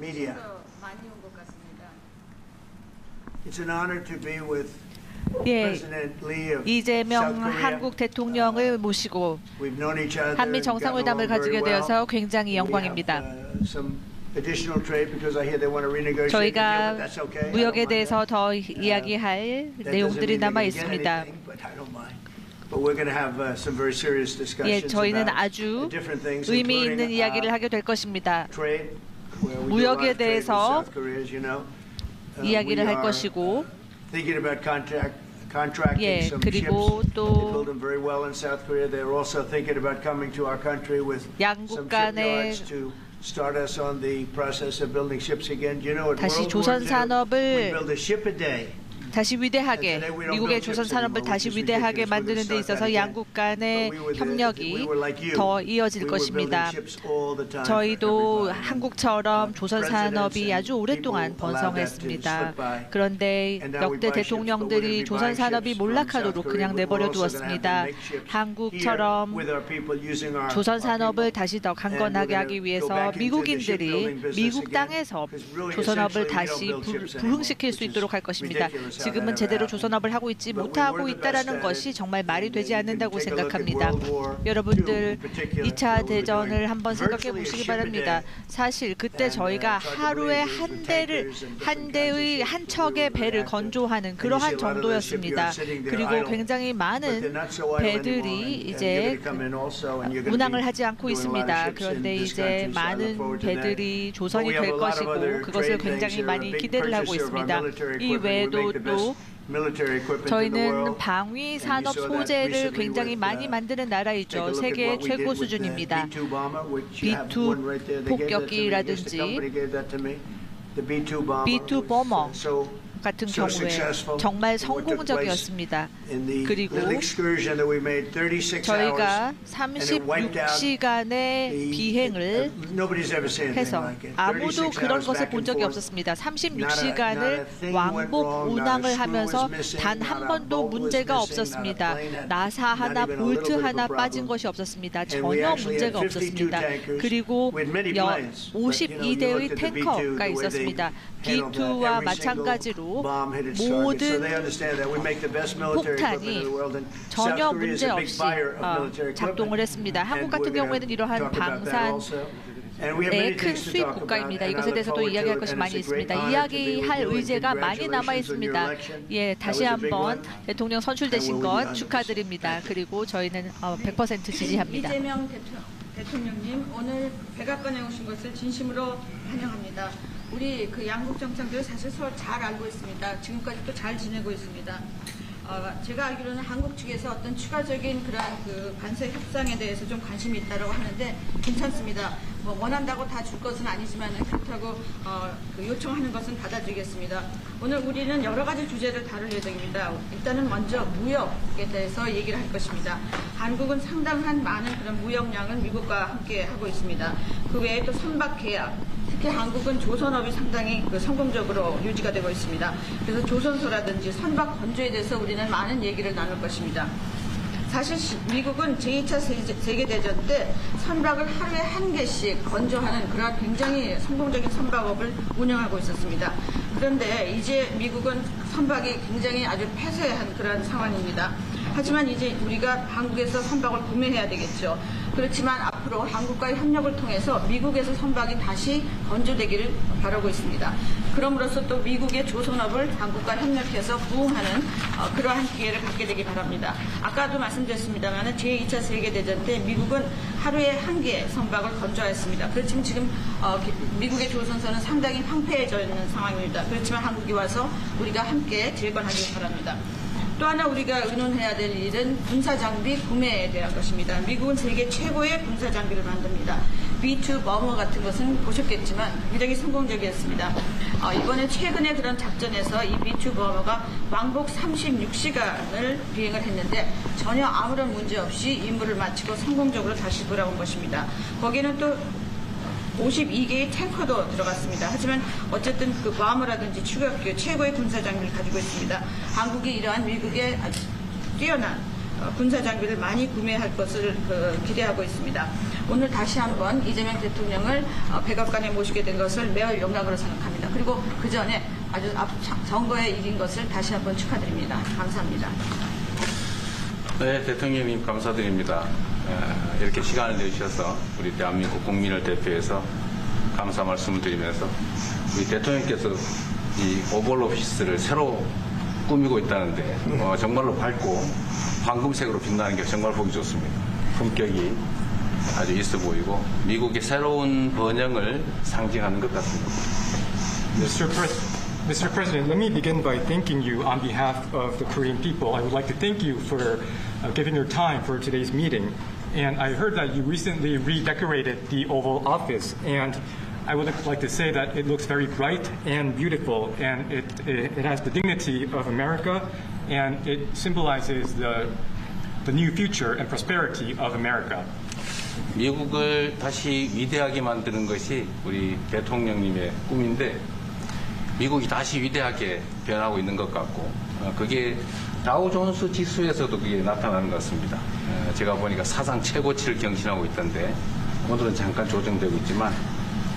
media. 많이 온 것 같습니다. It's an honor to be with 예, President Lee of 이재명 South Korea. 한국 대통령을 모시고 We've known each other 한미 and gotten 정상회담을 along very 가지게 well. 되어서 굉장히 We have, 영광입니다. some additional trade because I hear they want to renegotiate the deal, 저희가 but that's okay. I 무역에 don't mind 대해서 that. 더 이야기할 That doesn't 내용들이 mean they're 남아 gonna get 있습니다. anything, but I don't mind. But we're going to have some very serious 예, discussions 저희는 about 아주 different things, 의미 있는 including 이야기를 하게 될 것입니다. trade, where we do a lot 무역에 of trade with 대해서 South Korea, as you know. 이야기를 We 할 are 것이고, thinking about contracting 예, some 그리고 ships. They 또 build them very well in South Korea. They're also thinking about coming to our country with 양국 some 간의 shipyards to start us on the process of building ships again. You know, at 다시 World War 조선 II, 산업을 we built a ship a day. 다시 위대하게, 미국의 조선 산업을 다시 위대하게 만드는 데 있어서 양국 간의 협력이 더 이어질 것입니다. 저희도 한국처럼 조선 산업이 아주 오랫동안 번성했습니다. 그런데 역대 대통령들이 조선 산업이 몰락하도록 그냥 내버려 두었습니다. 한국처럼 조선 산업을 다시 더 강건하게 하기 위해서 미국인들이 미국 땅에서 조선업을 다시 부흥시킬 수 있도록 할 것입니다. 지금은 제대로 조선업을 하고 있지 못하고 있다는 것이 정말 말이 되지 않는다고 생각합니다. 여러분들 2차 대전을 한번 생각해 보시기 바랍니다. 사실 그때 저희가 하루에 한 대의 한 척의 배를 건조하는 그러한 정도였습니다. 그리고 굉장히 많은 배들이 이제 운항을 하지 않고 있습니다. 그런데 이제 많은 배들이 조선이 될 것이고 그것을 굉장히 많이 기대를 하고 있습니다. 이 외에도 또 저희는 방위 산업 소재를 굉장히 많이 만드는 나라이죠. 세계 최고 수준입니다. B2 폭격기라든지 B2 버머 같은 경우에 정말 성공적이었습니다. 그리고 저희가 36시간의 비행을 해서 아무도 그런 것을 본 적이 없었습니다. 36시간을 왕복 운항을 하면서 단 한 번도 문제가 없었습니다. 나사 하나, 볼트 하나 빠진 것이 없었습니다. 전혀 문제가 없었습니다. 그리고 52대의 탱커가 있었습니다. B2와 마찬가지로 모든 폭탄이 전혀 문제 없이 작동을 했습니다. 한국 같은 경우에는 이러한 방산의 큰 수입 국가입니다. 이것에 대해서도 이야기할 것이 많이 있습니다. 이야기할 의제가 많이 남아 있습니다. 예, 다시 한번 대통령 선출되신 것 축하드립니다. 그리고 저희는 100% 지지합니다. 이재명 대통령님, 오늘 백악관에 오신 것을 진심으로 환영합니다. 우리 그 양국 정상들 사실 서로 잘 알고 있습니다. 지금까지도 잘 지내고 있습니다. 제가 알기로는 한국 측에서 어떤 추가적인 그런 그 관세 협상에 대해서 좀 관심이 있다고 하는데 괜찮습니다. 뭐 원한다고 다 줄 것은 아니지만 그렇다고 그 요청하는 것은 받아들이겠습니다. 오늘 우리는 여러 가지 주제를 다룰 예정입니다. 일단은 먼저 무역에 대해서 얘기를 할 것입니다. 한국은 상당한 많은 그런 무역량을 미국과 함께 하고 있습니다. 그 외에 또 선박 계약, 특히 한국은 조선업이 상당히 성공적으로 유지가 되고 있습니다. 그래서 조선소라든지 선박 건조에 대해서 우리는 많은 얘기를 나눌 것입니다. 사실 미국은 제2차 세계대전 때 선박을 하루에 한 개씩 건조하는 그런 굉장히 성공적인 선박업을 운영하고 있었습니다. 그런데 이제 미국은 선박이 굉장히 아주 폐쇄한 그런 상황입니다. 하지만 이제 우리가 한국에서 선박을 구매해야 되겠죠. 그렇지만 앞으로 한국과의 협력을 통해서 미국에서 선박이 다시 건조되기를 바라고 있습니다. 그럼으로써 또 미국의 조선업을 한국과 협력해서 부흥하는 그러한 기회를 갖게 되기 바랍니다. 아까도 말씀드렸습니다만 제2차 세계대전 때 미국은 하루에 한 개의 선박을 건조했습니다. 그렇지만 지금 미국의 조선선은 상당히 황폐해져 있는 상황입니다. 그렇지만 한국이 와서 우리가 함께 재건하기 바랍니다. 또 하나 우리가 의논해야 될 일은 군사장비 구매에 대한 것입니다. 미국은 세계 최고의 군사장비를 만듭니다. B2 버머 같은 것은 보셨겠지만 굉장히 성공적이었습니다. 이번에 최근에 그런 작전에서 이 B2 버머가 왕복 36시간을 비행을 했는데 전혀 아무런 문제 없이 임무를 마치고 성공적으로 다시 돌아온 것입니다. 거기는 또 52개의 탱커도 들어갔습니다. 하지만 어쨌든 그 버머라든지 추격기 최고의 군사장비를 가지고 있습니다. 한국이 이러한 미국의 아주 뛰어난 군사장비를 많이 구매할 것을 기대하고 있습니다. 오늘 다시 한번 이재명 대통령을 백악관에 모시게 된 것을 매우 영광으로 생각합니다. 그리고 그 전에 아주 선거에 이긴 것을 다시 한번 축하드립니다. 감사합니다. 네, 대통령님 감사드립니다. 이렇게 시간을 내주셔서 우리 대한민국 국민을 대표해서 감사 말씀을 드리면서 우리 대통령께서 이 오벌 오피스를 새로 꾸미고 있다는데 정말로 밝고 황금색으로 빛나는 게 정말 보기 좋습니다. 품격이 아주 있어 보이고 미국의 새로운 번영을 상징하는 것 같습니다. Mr. President, let me begin by thanking you on behalf of the Korean people. I would like to thank you for giving your time for today's meeting. And I heard that you recently redecorated the Oval Office, and I would like to say that it looks very bright and beautiful, and it has the dignity of America, and it symbolizes the new future and prosperity of America. 미국을 다시 위대하게 만드는 것이 우리 대통령님의 꿈인데 미국이 다시 위대하게 변하고 있는 것 같고 그게 다우존스 지수에서도 그게 나타나는 것 같습니다. 제가 보니까 사상 최고치를 경신하고 있던데 오늘은 잠깐 조정되고 있지만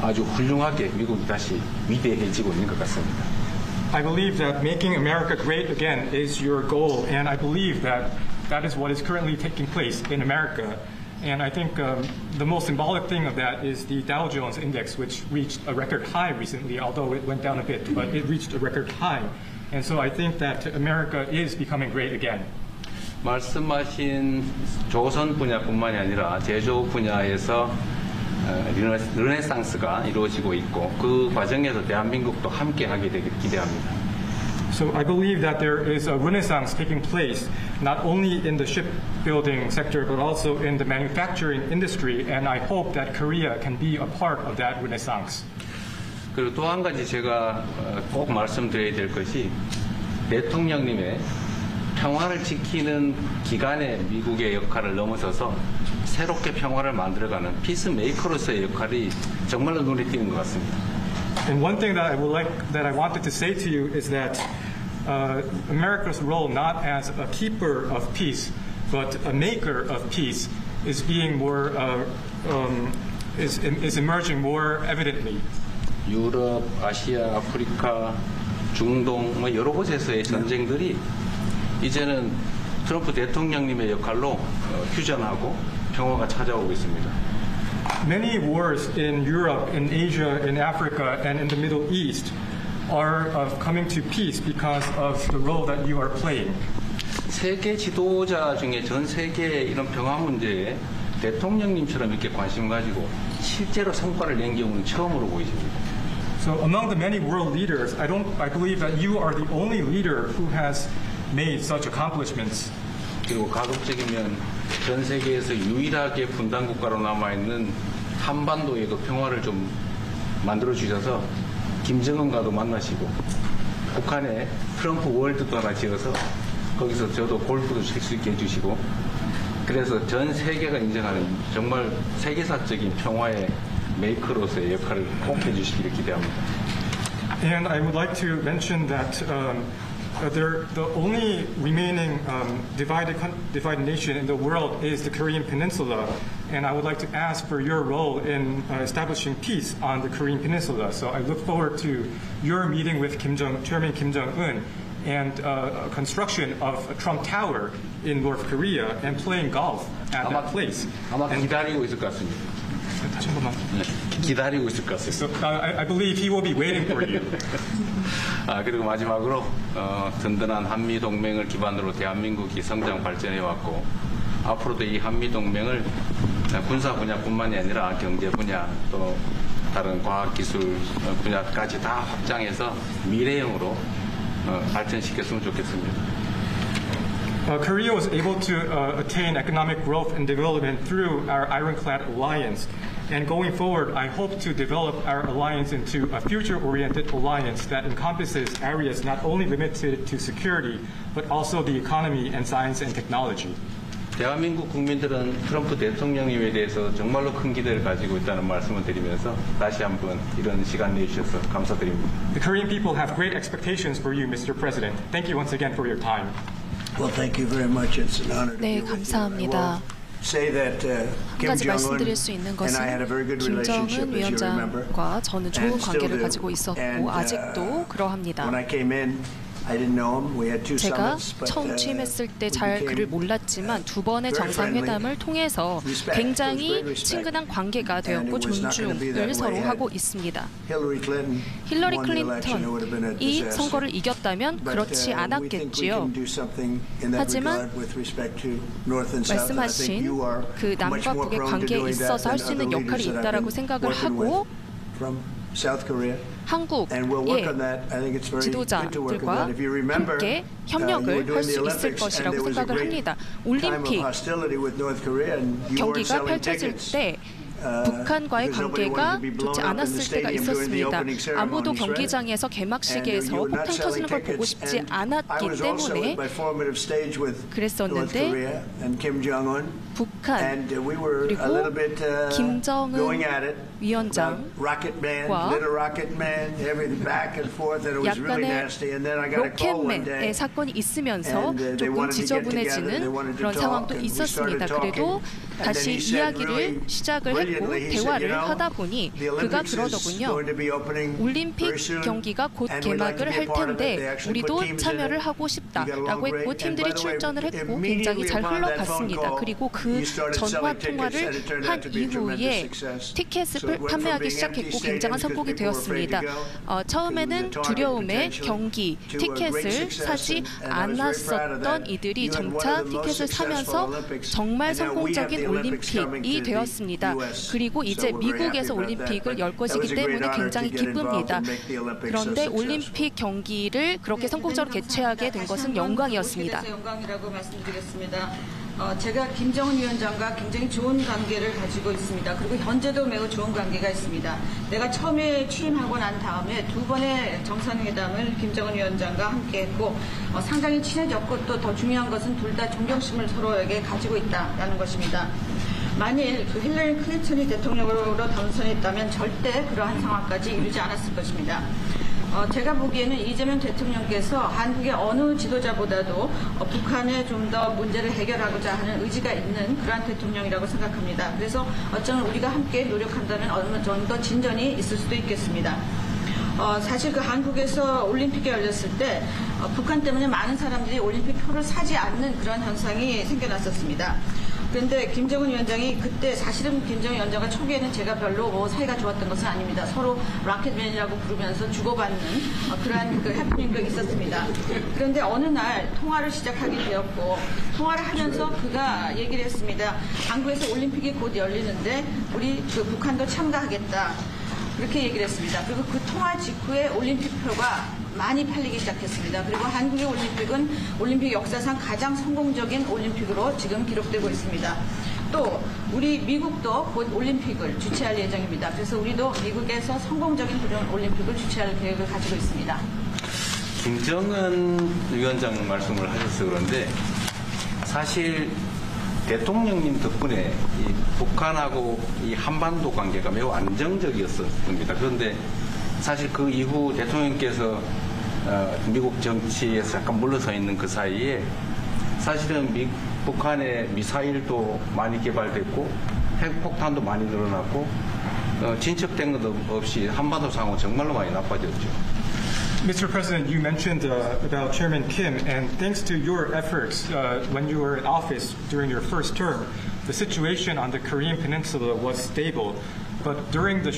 아주 훌륭하게 미국이 다시 위대해지고 있는 것 같습니다. I believe that making America great again is your goal, and I believe that that is what is currently taking place in America. And I think the most symbolic thing of that is the Dow Jones Index, which reached a record high recently, although it went down a bit, but it reached a record high. And so I think that America is becoming great again. 말씀하신 조선 분야뿐만이 아니라 제조 분야에서 르네상스가 이루어지고 있고 그 과정에서 대한민국도 함께하게 되길 기대합니다. So I believe that there is a renaissance taking place not only in the shipbuilding sector but also in the manufacturing industry, and I hope that Korea can be a part of that renaissance. 그리고 또 한 가지 제가 꼭 말씀드려야 될 것이 대통령님의 평화를 지키는 기간의 미국의 역할을 넘어서서 새롭게 평화를 만들어가는 피스메이커로서의 역할이 정말로 눈에 띄는 것 같습니다. And one thing that I wanted to say to you is that America's role not as a keeper of peace, but a maker of peace, is being more is emerging more evidently. 유럽, 아시아, 아프리카, 중동 여러 곳에서의 전쟁들이 이제는 트럼프 대통령님의 역할로 휴전하고 평화가 찾아오고 있습니다. Many wars in Europe, in Asia, in Africa, and in the Middle East are coming to peace because of the role that you are playing. 세계 지도자 중에 전 세계의 이런 평화 문제에 대통령님처럼 이렇게 관심 가지고 실제로 성과를 낸 경우는 처음으로 보이십니다. So among the many world leaders, I believe that you are the only leader who has made such accomplishments. 그리고 가급적이면 전 세계에서 유일하게 분단 국가로 남아있는 한반도의 그 평화를 좀 만들어 주셔서 김정은과도 만나시고 북한에 트럼프 월드도 하나 지어서 거기서 저도 골프도 칠 수 있게 해주시고 그래서 전 세계가 인정하는 정말 세계사적인 평화의 메이커로서의 역할을 꼭 해주시기를 기대합니다. And I would like to mention that the only remaining divided nation in the world is the Korean Peninsula, and I would like to ask for your role in establishing peace on the Korean Peninsula. So I look forward to your meeting with Chairman Kim Jong-un and construction of a Trump Tower in North Korea and playing golf at that place. 아마 기다리고 있을 것 같습니다. 다시 한 번만. 기다리고 있을 것 같습니다. So I believe he will be waiting for you. 그리고 마지막으로 든든한 한미 동맹을 기반으로 대한민국이 성장 발전해 왔고 앞으로도 이 한미 동맹을 군사 분야뿐만이 아니라 경제 분야 또 다른 과학 기술 분야까지 다 확장해서 미래형으로 발전시켰으면 좋겠습니다. Korea was able to attain economic growth and development through our ironclad alliance. And going forward, I hope to develop our alliance into a future-oriented alliance that encompasses areas not only limited to security, but also the economy and science and technology. 대한민국 국민들은 트럼프 대통령님에 대해서 정말로 큰 기대를 가지고 있다는 말씀을 드리면서 다시 한번 이런 시간 내주셔서 감사드립니다. The Korean people have great expectations for you, Mr. President. Thank you once again for your time. Well, thank you very much. It's an honor to be 네, with you. 감사합니다. say that 한 Kim 가지 Jong-un 말씀드릴 수 있는 and 것은 I had a very good relationship, 김정은 as you remember. 위원장과 저는 좋은 and still 관계를 do. 가지고 있었고 And, 아직도 그러합니다. When I came in, I didn't know him. We had two 제가 summits, but 처음 취임했을 때 we 잘 became 그를 몰랐지만 두 번의 very 정상회담을 통해서 Respect. 굉장히 There was great respect. 친근한 관계가 And 되었고 it was not gonna be that 존중을 서로 way. 하고 있습니다. Hillary Clinton 힐러리 won the election, it would have been a 클린턴이 disaster. 선거를 이겼다면 But, 그렇지 we think we 않았겠지요. can do something in that 하지만 regard with respect to North and South. And I think 말씀하신 you are 그 much 남과 more 북의 prone to 관계에 doing that 있어서 할 than 수 있는 other 역할이 leaders that I've 있다라고 been 생각을 working 하고 with from South Korea. And we'll work on 한국의 that. I think it's very good to work on 지도자들과 that. If you remember, 함께 you were 협력을 doing 할 the 수 있을 Olympics, and 것이라고 there was a 생각을 great 합니다. time of 올림픽 hostility with North Korea, and you weren't 경기가 selling 펼쳐질 tickets. 때 북한과의 관계가 좋지 않았을 때가 있었습니다. 아무도 경기장에서 개막식에서 폭탄 터지는 걸 보고 싶지 않았기 때문에 그랬었는데 북한 그리고 김정은 위원장과 약간의 로켓맨의 사건이 있으면서 조금 지저분해지는 그런 상황도 있었습니다. 그래도 다시 이야기를 시작을 했고 대화를 하다 보니 그가 그러더군요. 올림픽 경기가 곧 개막을 할 텐데 우리도 참여를 하고 싶다라고 했고 팀들이 출전을 했고 굉장히 잘 흘러갔습니다. 그리고 그 전화 통화를 한 이후에 티켓을 판매하기 시작했고 굉장한 성공이 되었습니다. 처음에는 두려움에 경기 티켓을 사지 않았었던 이들이 점차 티켓을 사면서 정말 성공적인 올림픽이 되었습니다. 그리고 이제 미국에서 올림픽을 열 것이기 때문에 굉장히 기쁩니다. 그런데 올림픽 경기를 그렇게 성공적으로 개최하게 된 것은 영광이었습니다. 영광이라고 말씀드리겠습니다. 제가 김정은 위원장과 굉장히 좋은 관계를 가지고 있습니다. 그리고 현재도 매우 좋은 관계가 있습니다. 내가 처음에 취임하고 난 다음에 두 번의 정상회담을 김정은 위원장과 함께 했고 상당히 친해졌고 또 더 중요한 것은 둘 다 존경심을 서로에게 가지고 있다는 것입니다. 만일 그 힐러리 클린턴이 대통령으로 당선했다면 절대 그러한 상황까지 이루지 않았을 것입니다. 제가 보기에는 이재명 대통령께서 한국의 어느 지도자보다도 북한에 좀 더 문제를 해결하고자 하는 의지가 있는 그러한 대통령이라고 생각합니다. 그래서 어쩌면 우리가 함께 노력한다면 어느 정도 진전이 있을 수도 있겠습니다. 사실 그 한국에서 올림픽이 열렸을 때 북한 때문에 많은 사람들이 올림픽 표를 사지 않는 그런 현상이 생겨났었습니다. 그런데 김정은 위원장이 그때 사실은 김정은 위원장과 초기에는 제가 별로 사이가 좋았던 것은 아닙니다. 서로 락켓맨이라고 부르면서 주고받는 그러한 그 해프닝도 있었습니다. 그런데 어느 날 통화를 시작하게 되었고 통화를 하면서 그가 얘기를 했습니다. 한국에서 올림픽이 곧 열리는데 우리 그 북한도 참가하겠다. 그렇게 얘기를 했습니다. 그리고 그 통화 직후에 올림픽표가 많이 팔리기 시작했습니다. 그리고 한국의 올림픽은 올림픽 역사상 가장 성공적인 올림픽으로 지금 기록되고 있습니다. 또 우리 미국도 곧 올림픽을 주최할 예정입니다. 그래서 우리도 미국에서 성공적인 그런 올림픽을 주최할 계획을 가지고 있습니다. 김정은 위원장 말씀을 하셔서 그런데 사실 대통령님 덕분에 이 북한하고 이 한반도 관계가 매우 안정적이었습니다. 그런데 사실 그 이후 대통령께서 미국 정치에서 약간 물러서 있는 그 사이에 사실은 북한의 미사일도 많이 개발됐고 핵폭탄도 많이 늘어났고 진척된 것 없이 한반도 상황은 정말로 많이 나빠졌죠. Mr. President, you mentioned about Chairman Kim, and thanks to your efforts when you were in office during your first term, the situation on the Korean Peninsula was stable. But during the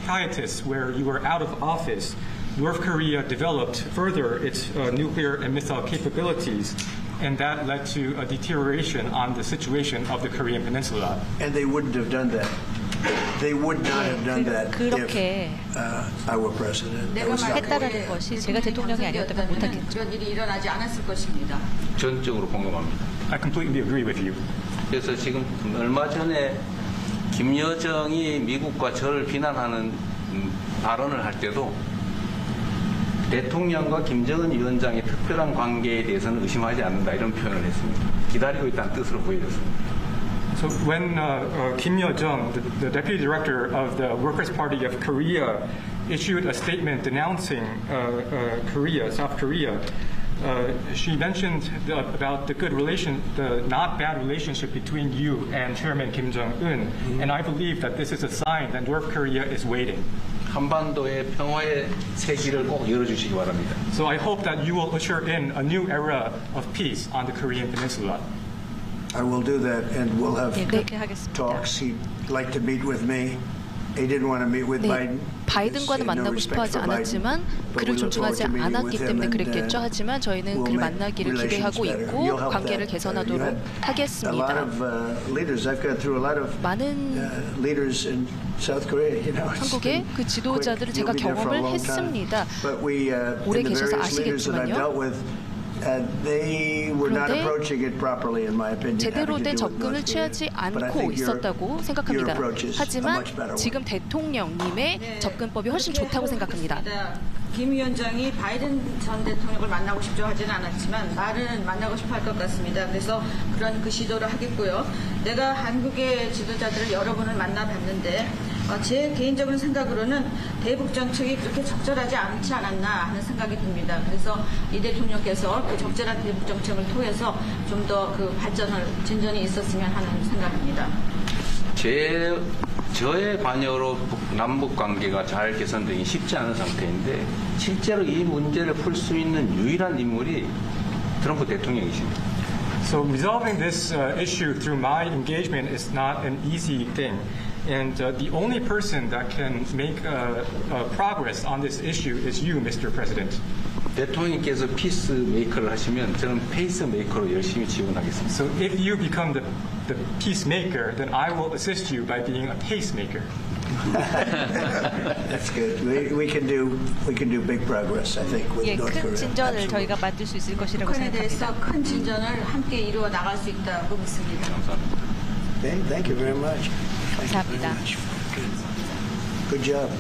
hiatus where you were out of office, North Korea developed further its nuclear and missile capabilities, and that led to a deterioration on the situation of the Korean Peninsula. And they wouldn't have done that. They would not have done that 그렇게 if I were president. 했다라는 것이 제가 대통령이 아니었다면 못하겠죠. 이런 일이 일어나지 않았을 것입니다. 전적으로 공감합니다. I completely agree with you. 그래서 지금 얼마 전에 김여정이 미국과 저를 비난하는 발언을 할 때도 대통령과 김정은 위원장의 특별한 관계에 대해서는 의심하지 않는다 이런 표현을 했습니다. 기다리고 있다는 뜻으로 보여졌습니다. So when Kim Yo-jong, the deputy director of the Workers' Party of Korea, issued a statement denouncing South Korea, she mentioned about the good relation, the not bad relationship between you and Chairman Kim Jong-un, and I believe that this is a sign that North Korea is waiting. 한반도의 평화의 새 길을 꼭 열어주시기 바랍니다. So I hope that you will usher in a new era of peace on the Korean Peninsula. I will do that, and we'll have 그렇게 하겠습니다. talks. He'd like to meet with me. He didn't want to meet with Biden. 바이든과는 만나고 싶어 하지 않았지만 그를 존중하지 않았기 때문에 그랬겠죠. 하지만 저희는 그를 만나기를 기대하고 있고 관계를 개선하도록 하겠습니다. 많은 한국의 그 지도자들을 제가 경험을 했습니다. 오래 계셔서 아시겠지만요. 그런데 제대로 된 접근을 취하지 않고 있었다고 생각합니다. 하지만 지금 대통령님의 접근법이 훨씬 좋다고 생각합니다. 김 위원장이 바이든 전 대통령을 만나고 싶죠 하지는 않았지만 말은 만나고 싶어 할 것 같습니다. 그래서 그런 그 시도를 하겠고요. 내가 한국의 지도자들을 여러 번을 만나봤는데 제 개인적인 생각으로는 대북 정책이 그렇게 적절하지 않지 않았나 하는 생각이 듭니다. 그래서 이 대통령께서 그 적절한 대북 정책을 통해서 좀 더 그 발전을 진전이 있었으면 하는 생각입니다. 저의 관여로 남북 관계가 잘 개선되기 쉽지 않은 상태인데 실제로 이 문제를 풀 수 있는 유일한 인물이 트럼프 대통령이십니다. So resolving this issue through my engagement is not an easy thing. And the only person that can make progress on this issue is you, Mr. President. 대통령께서 피스 메이커를 하시면 저는 페이스 메이커로 열심히 지원하겠습니다. So if you become the peacemaker, then I will assist you by being a pacemaker. That's good. We can do big progress, I think, with North Korea. 큰 진전을 저희가 만들 수 있을 것이라고 북한에 생각합니다. 대해서 큰 진전을 함께 이루어 나갈 수 있다고 믿습니다. 감사합니다. Okay, thank you very much. 감사합니다. Good job.